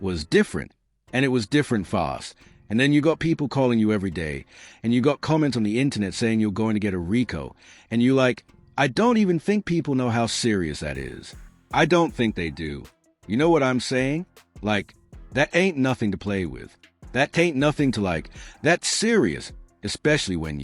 was different, and it was different fast. And then you got people calling you every day, and you got comments on the internet saying you're going to get a RICO, and you like, I don't even think people know how serious that is. I don't think they do. You know what I'm saying? Like, that ain't nothing to play with. That ain't nothing to like. That's serious, especially when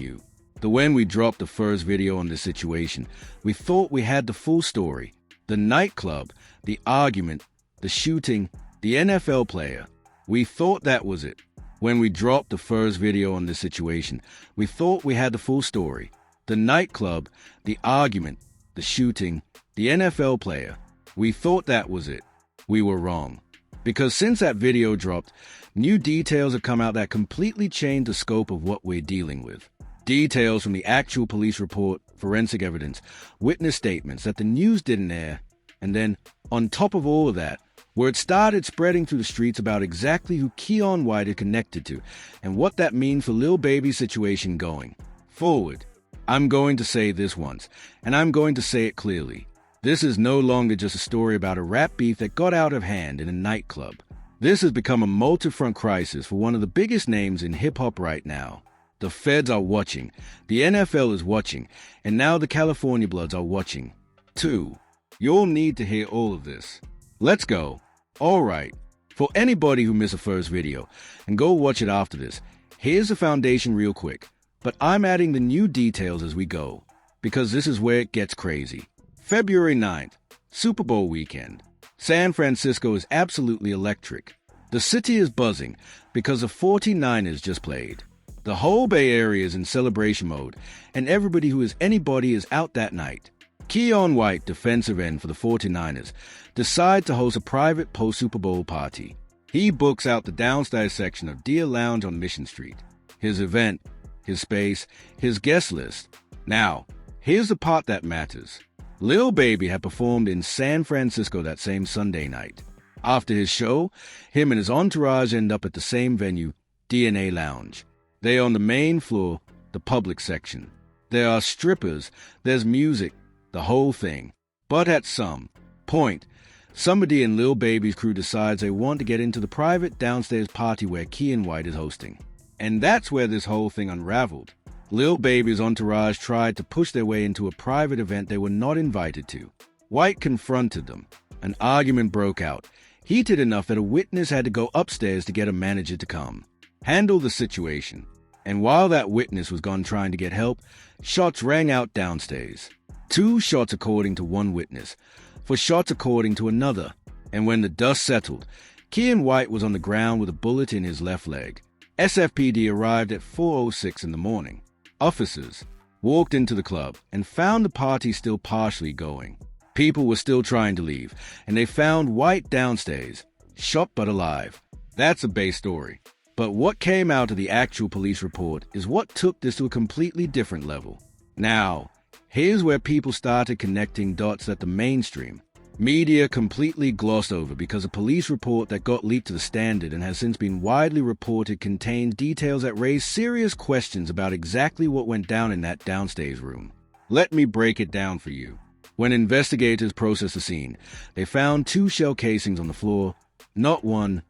we dropped the first video on this situation, we thought we had the full story. The nightclub, the argument, the shooting, the NFL player. We thought that was it. When we dropped the first video on this situation, we thought we had the full story. The nightclub, the argument, the shooting, the NFL player. We thought that was it. We were wrong. Because since that video dropped, new details have come out that completely changed the scope of what we're dealing with. Details from the actual police report, forensic evidence, witness statements that the news didn't air, and then, on top of all of that, word started spreading through the streets about exactly who Keion White is connected to, and what that means for Lil Baby's situation going forward. I'm going to say this once, and I'm going to say it clearly. This is no longer just a story about a rap beef that got out of hand in a nightclub. This has become a multi-front crisis for one of the biggest names in hip-hop right now. The feds are watching, the NFL is watching, and now the California Bloods are watching, too. You'll need to hear all of this. Let's go. Alright, for anybody who missed the first video, and go watch it after this, here's the foundation real quick, but I'm adding the new details as we go, because this is where it gets crazy. February 9th, Super Bowl weekend. San Francisco is absolutely electric. The city is buzzing because the 49ers just played. The whole Bay Area is in celebration mode, and everybody who is anybody is out that night. Keion White, defensive end for the 49ers, decides to host a private post-Super Bowl party. He books out the downstairs section of Deer Lounge on Mission Street. His event, his space, his guest list. Now, here's the part that matters. Lil Baby had performed in San Francisco that same Sunday night. After his show, him and his entourage end up at the same venue, DNA Lounge. They on the main floor, the public section. There are strippers, there's music, the whole thing. But at some point, somebody in Lil Baby's crew decides they want to get into the private downstairs party where Keion White is hosting. And that's where this whole thing unraveled. Lil Baby's entourage tried to push their way into a private event they were not invited to. White confronted them. An argument broke out, heated enough that a witness had to go upstairs to get a manager to come handle the situation. And while that witness was gone trying to get help, shots rang out downstairs. 2 shots according to one witness, 4 shots according to another. And when the dust settled, Keion White was on the ground with a bullet in his left leg. SFPD arrived at 4:06 in the morning. Officers walked into the club and found the party still partially going. People were still trying to leave, and they found White downstairs, shot but alive. That's a base story. But what came out of the actual police report is what took this to a completely different level. Now, here's where people started connecting dots that the mainstream media completely glossed over because a police report that got leaked to the Standard and has since been widely reported contained details that raise serious questions about exactly what went down in that downstairs room. Let me break it down for you. When investigators processed the scene, they found 2 shell casings on the floor, not 1,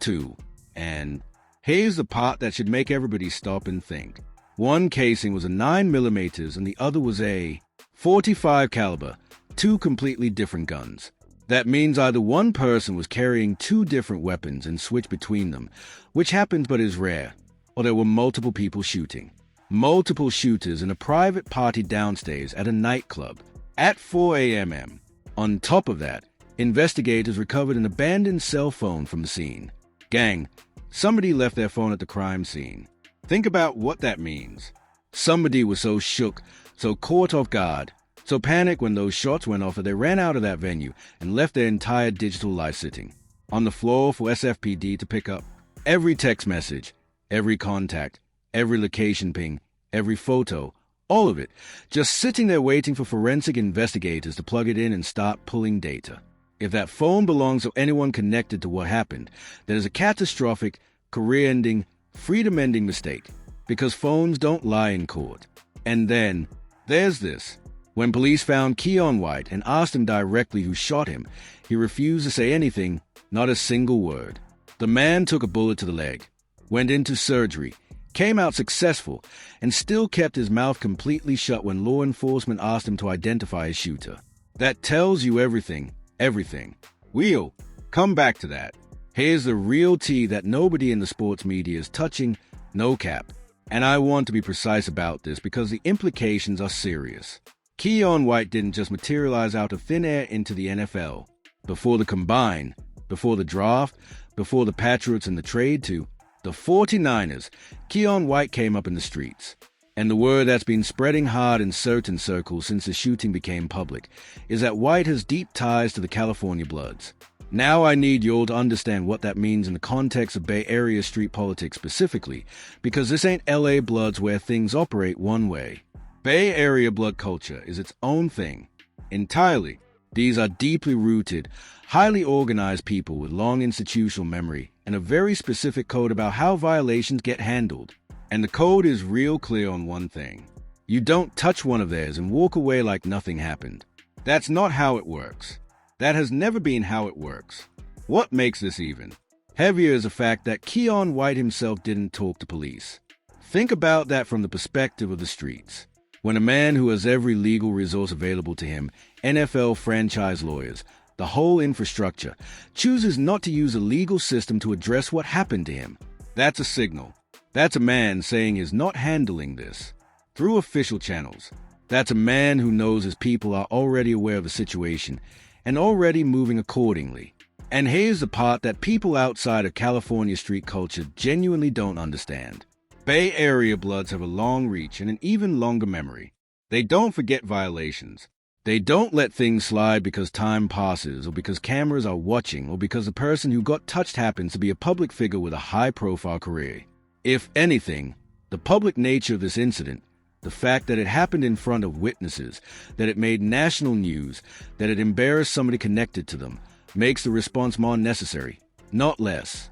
2, and here's the part that should make everybody stop and think. One casing was a 9mm and the other was a .45 caliber, 2 completely different guns. That means either one person was carrying 2 different weapons and switched between them, which happens but is rare, or there were multiple people shooting. Multiple shooters in a private party downstairs at a nightclub at 4 a.m. On top of that, investigators recovered an abandoned cell phone from the scene. Gang, somebody left their phone at the crime scene. Think about what that means. Somebody was so shook, so caught off guard, so panicked when those shots went off that they ran out of that venue and left their entire digital life sitting on the floor for SFPD to pick up. Every text message, every contact, every location ping, every photo, all of it, just sitting there waiting for forensic investigators to plug it in and start pulling data. If that phone belongs to anyone connected to what happened, that is a catastrophic, career-ending, freedom-ending mistake, because phones don't lie in court. And then, there's this. When police found Keion White and asked him directly who shot him, he refused to say anything, not a single word. The man took a bullet to the leg, went into surgery, came out successful, and still kept his mouth completely shut when law enforcement asked him to identify his shooter. That tells you everything, everything. We'll come back to that. Here's the real tea that nobody in the sports media is touching, no cap. And I want to be precise about this because the implications are serious. Keion White didn't just materialize out of thin air into the NFL. Before the Combine, before the draft, before the Patriots and the trade to the 49ers, Keion White came up in the streets. And the word that's been spreading hard in certain circles since the shooting became public is that White has deep ties to the California Bloods. Now I need you all to understand what that means in the context of Bay Area street politics specifically, because this ain't LA Bloods where things operate one way. Bay Area blood culture is its own thing, entirely. These are deeply rooted, highly organized people with long institutional memory and a very specific code about how violations get handled. And the code is real clear on one thing. You don't touch one of theirs and walk away like nothing happened. That's not how it works. That has never been how it works. What makes this even heavier is the fact that Keion White himself didn't talk to police. Think about that from the perspective of the streets. When a man who has every legal resource available to him, NFL franchise lawyers, the whole infrastructure, chooses not to use a legal system to address what happened to him, that's a signal. That's a man saying he's not handling this through official channels. That's a man who knows his people are already aware of the situation and already moving accordingly. And here's the part that people outside of California street culture genuinely don't understand. Bay Area Bloods have a long reach and an even longer memory. They don't forget violations. They don't let things slide because time passes or because cameras are watching or because the person who got touched happens to be a public figure with a high-profile career. If anything, the public nature of this incident, the fact that it happened in front of witnesses, that it made national news, that it embarrassed somebody connected to them, makes the response more necessary, not less.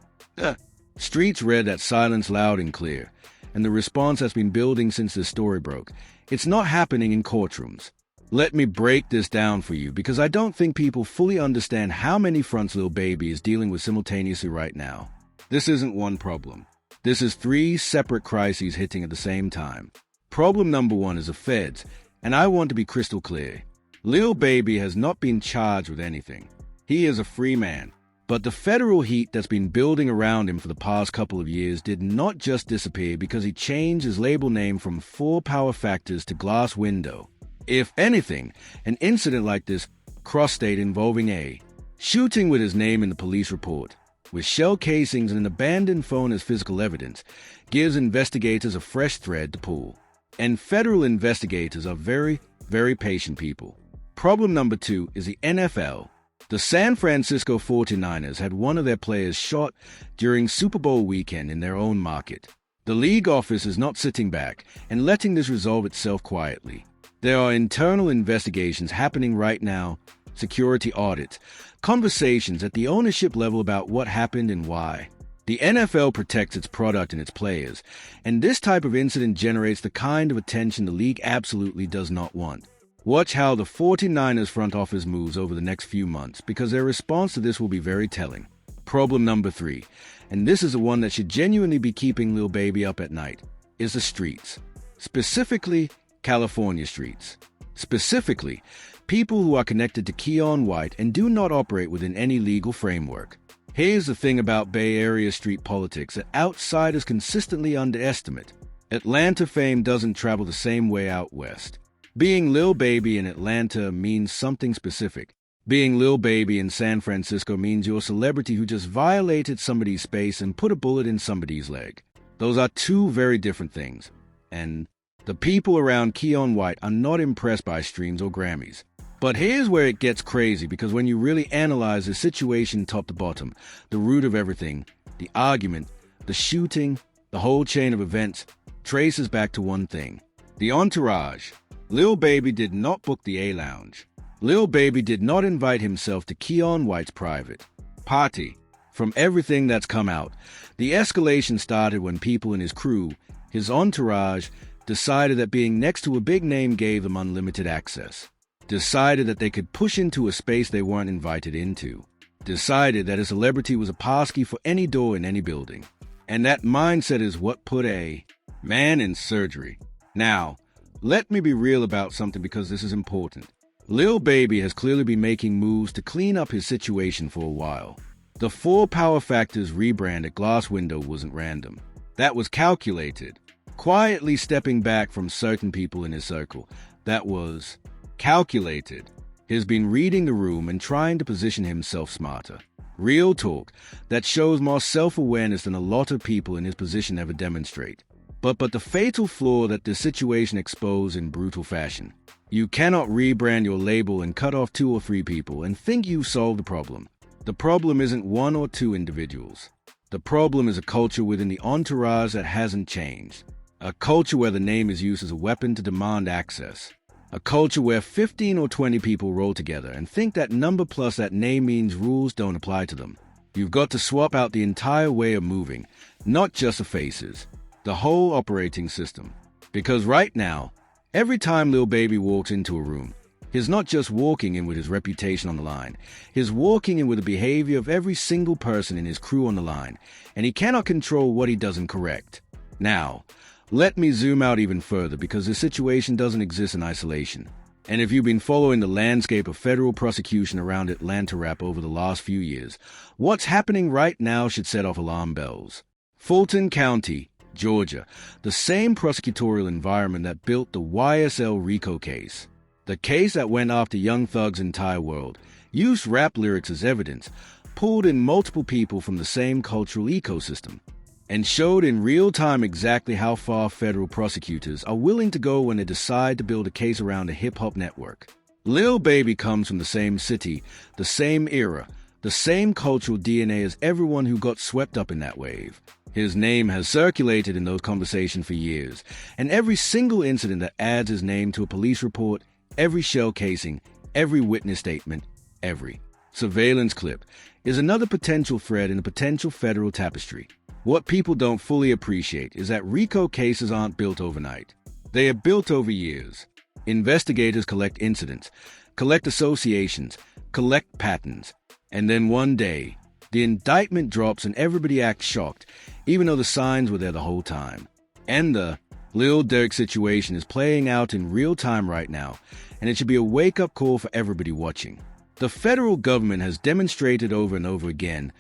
Streets read that silence loud and clear, and the response has been building since this story broke. It's not happening in courtrooms. Let me break this down for you because I don't think people fully understand how many fronts Lil Baby is dealing with simultaneously right now. This isn't one problem. This is 3 separate crises hitting at the same time. Problem number 1 is the feds, and I want to be crystal clear. Lil Baby has not been charged with anything. He is a free man. But the federal heat that's been building around him for the past couple of years did not just disappear because he changed his label name from 4 Power Factors to Glass Window. If anything, an incident like this, cross-state involving a shooting with his name in the police report, with shell casings and an abandoned phone as physical evidence, gives investigators a fresh thread to pull. And federal investigators are very, very patient people. Problem number 2 is the NFL. The San Francisco 49ers had one of their players shot during Super Bowl weekend in their own market. The league office is not sitting back and letting this resolve itself quietly. There are internal investigations happening right now, security audits, conversations at the ownership level about what happened and why. The NFL protects its product and its players, and this type of incident generates the kind of attention the league absolutely does not want. Watch how the 49ers front office moves over the next few months because their response to this will be very telling. Problem number 3, and this is the one that should genuinely be keeping Lil Baby up at night, is the streets. Specifically, California streets. Specifically, people who are connected to Keion White and do not operate within any legal framework. Here's the thing about Bay Area street politics that outsiders consistently underestimate. Atlanta fame doesn't travel the same way out west. Being Lil Baby in Atlanta means something specific. Being Lil Baby in San Francisco means you're a celebrity who just violated somebody's space and put a bullet in somebody's leg. Those are 2 very different things. And the people around Keion White are not impressed by streams or Grammys. But here's where it gets crazy because when you really analyze the situation top to bottom, the root of everything, the argument, the shooting, the whole chain of events, traces back to one thing. The entourage. Lil Baby did not book the A-Lounge. Lil Baby did not invite himself to Keion White's private party. From everything that's come out, the escalation started when people in his crew, his entourage, decided that being next to a big name gave them unlimited access. Decided that they could push into a space they weren't invited into. decided that a celebrity was a passkey for any door in any building. And that mindset is what put a man in surgery. Now, let me be real about something because this is important. Lil Baby has clearly been making moves to clean up his situation for a while. The 4 Power Factors rebrand at Glass Window wasn't random. That was calculated. Quietly stepping back from certain people in his circle. That was calculated. He's been reading the room and trying to position himself smarter. Real talk, that shows more self-awareness than a lot of people in his position ever demonstrate. But the fatal flaw that this situation exposed in brutal fashion. You cannot rebrand your label and cut off 2 or 3 people and think you've solved the problem. The problem isn't 1 or 2 individuals. The problem is a culture within the entourage that hasn't changed. A culture where the name is used as a weapon to demand access. A culture where 15 or 20 people roll together and think that number plus that name means rules don't apply to them. You've got to swap out the entire way of moving, not just the faces. The whole operating system. Because right now, every time Lil Baby walks into a room, he's not just walking in with his reputation on the line, he's walking in with the behavior of every single person in his crew on the line, and he cannot control what he doesn't correct. Now, let me zoom out even further because this situation doesn't exist in isolation. And if you've been following the landscape of federal prosecution around Atlanta rap over the last few years, what's happening right now should set off alarm bells. Fulton County, Georgia, the same prosecutorial environment that built the YSL RICO case. The case that went after Young Thug's entire world, used rap lyrics as evidence, pulled in multiple people from the same cultural ecosystem, and showed in real time exactly how far federal prosecutors are willing to go when they decide to build a case around a hip-hop network. Lil Baby comes from the same city, the same era, the same cultural DNA as everyone who got swept up in that wave. His name has circulated in those conversations for years, and every single incident that adds his name to a police report, every shell casing, every witness statement, every surveillance clip, is another potential thread in a potential federal tapestry. What people don't fully appreciate is that RICO cases aren't built overnight. They are built over years. Investigators collect incidents, collect associations, collect patterns, and then one day, the indictment drops and everybody acts shocked, even though the signs were there the whole time. And the Lil Durk situation is playing out in real time right now, and it should be a wake-up call for everybody watching. The federal government has demonstrated over and over again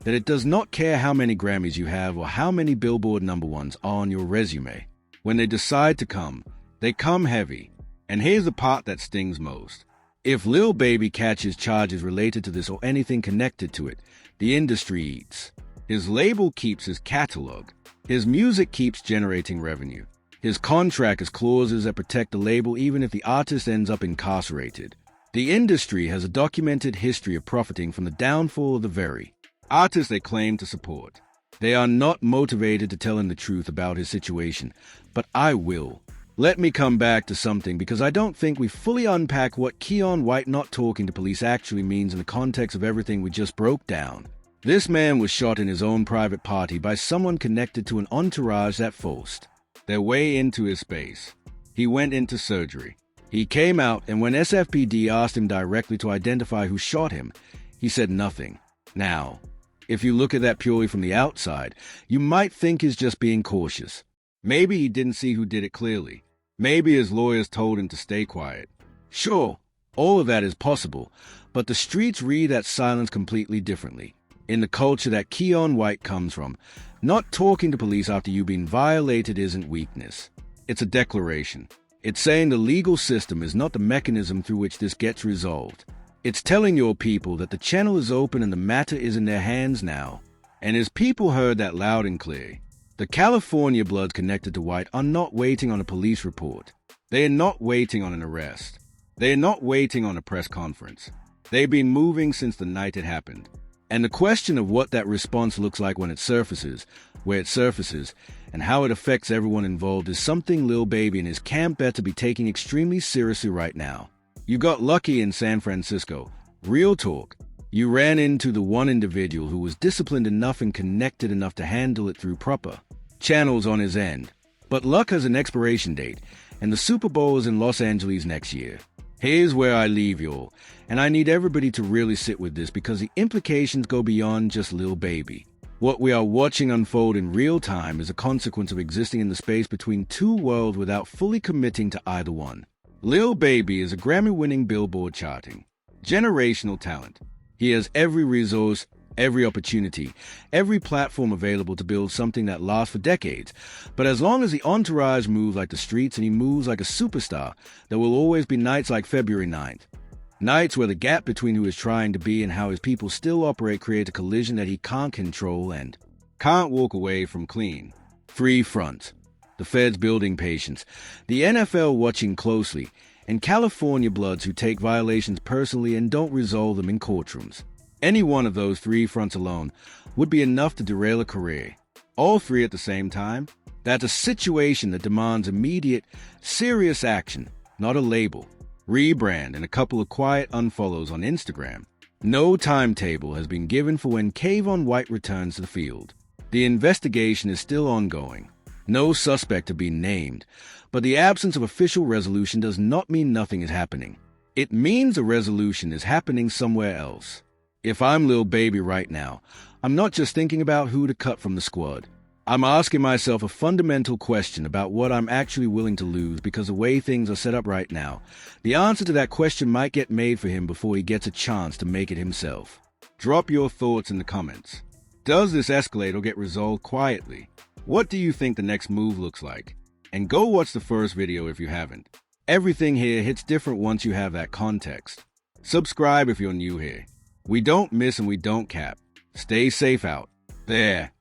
that it does not care how many Grammys you have or how many Billboard #1s are on your resume. When they decide to come, they come heavy. And here's the part that stings most. If Lil Baby catches charges related to this or anything connected to it, the industry eats. His label keeps his catalog. His music keeps generating revenue. His contract has clauses that protect the label even if the artist ends up incarcerated. The industry has a documented history of profiting from the downfall of the very artists they claim to support. They are not motivated to tell him the truth about his situation, but I will. Let me come back to something because I don't think we fully unpack what Keon White not talking to police actually means in the context of everything we just broke down. This man was shot in his own private party by someone connected to an entourage that forced their way into his space. He went into surgery. He came out, and when SFPD asked him directly to identify who shot him, he said nothing. Now, if you look at that purely from the outside, you might think he's just being cautious. Maybe he didn't see who did it clearly. Maybe his lawyers told him to stay quiet. Sure, all of that is possible, but the streets read that silence completely differently. In the culture that Keon White comes from, not talking to police after you've been violated isn't weakness. It's a declaration. It's saying the legal system is not the mechanism through which this gets resolved. It's telling your people that the channel is open and the matter is in their hands now. And his people heard that loud and clear. The California Bloods connected to White are not waiting on a police report. They are not waiting on an arrest. They are not waiting on a press conference. They've been moving since the night it happened. And the question of what that response looks like when it surfaces, where it surfaces, and how it affects everyone involved is something Lil Baby and his camp better be taking extremely seriously right now. You got lucky in San Francisco. Real talk. You ran into the one individual who was disciplined enough and connected enough to handle it through proper channels on his end. But luck has an expiration date, and the Super Bowl is in Los Angeles next year. Here's where I leave y'all, and I need everybody to really sit with this because the implications go beyond just Lil Baby. What we are watching unfold in real time is a consequence of existing in the space between two worlds without fully committing to either one. Lil Baby is a Grammy-winning Billboard charting, generational talent. He has every resource, every opportunity, every platform available to build something that lasts for decades. But as long as the entourage moves like the streets and he moves like a superstar, there will always be nights like February 9th. Nights where the gap between who he's trying to be and how his people still operate creates a collision that he can't control and can't walk away from clean. Three fronts. The feds building patience, the NFL watching closely, and California bloods who take violations personally and don't resolve them in courtrooms. Any one of those three fronts alone would be enough to derail a career. All three at the same time? That's a situation that demands immediate, serious action, not a label, rebrand, and a couple of quiet unfollows on Instagram. No timetable has been given for when Kayvon White returns to the field. The investigation is still ongoing. No suspect have been named, but the absence of official resolution does not mean nothing is happening. It means a resolution is happening somewhere else. If I'm Lil Baby right now, I'm not just thinking about who to cut from the squad. I'm asking myself a fundamental question about what I'm actually willing to lose because the way things are set up right now, the answer to that question might get made for him before he gets a chance to make it himself. Drop your thoughts in the comments. Does this escalate or get resolved quietly? What do you think the next move looks like? And go watch the first video if you haven't. Everything here hits different once you have that context. Subscribe if you're new here. We don't miss and we don't cap. Stay safe out there.